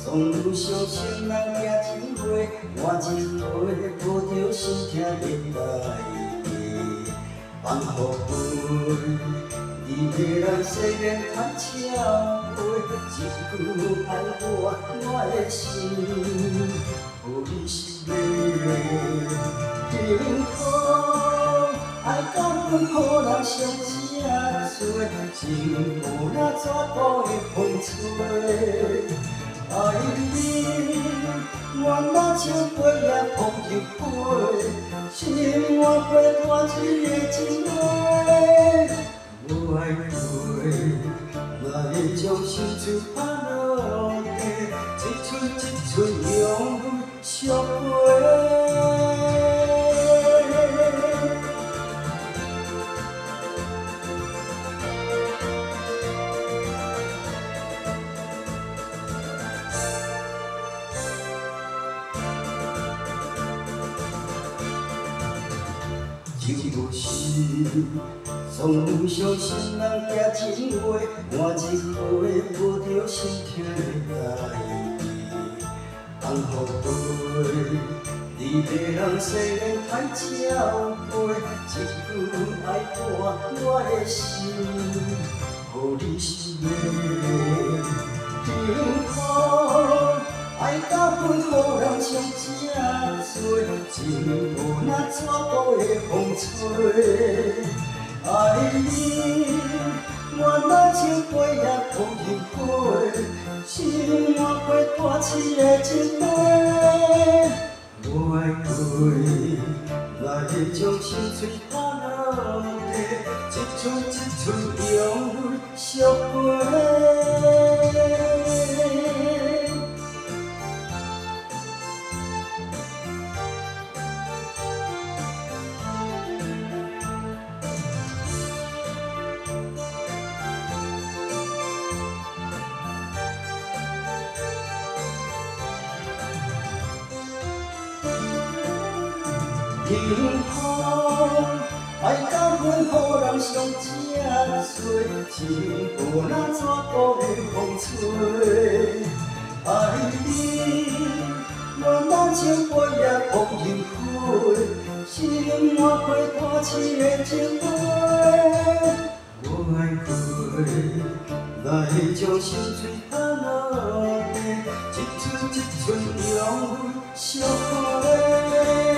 总有伤心人行真远，换一回抱着心痛的代价，放予你的人世间谈笑话，一句爱我的心，予你失礼。幸福爱到阮予人伤这多，情有那全部会风吹。爱你，我若像飞也风入杯，心换过大一个情话。我爱你，来将心碎放落地，一寸一寸用泪赎回。就是总有伤心人行真远，换一回抱着心痛的代志，放予你的人世间谈笑话，一句爱我的心，予你失礼。幸福爱到阮予人伤这多，情有那全部会风吹。爱你，我若像飞也风入杯，心换过大痴的情话。我爱你，来将心碎放落地，一寸一寸用泪赎回。幸福爱到阮予人伤这多，情有那全部会风吹。爱你，我若像飞也风入杯，心换过大痴的情话。我爱你，来将心碎放落地，一寸一寸用泪赎回。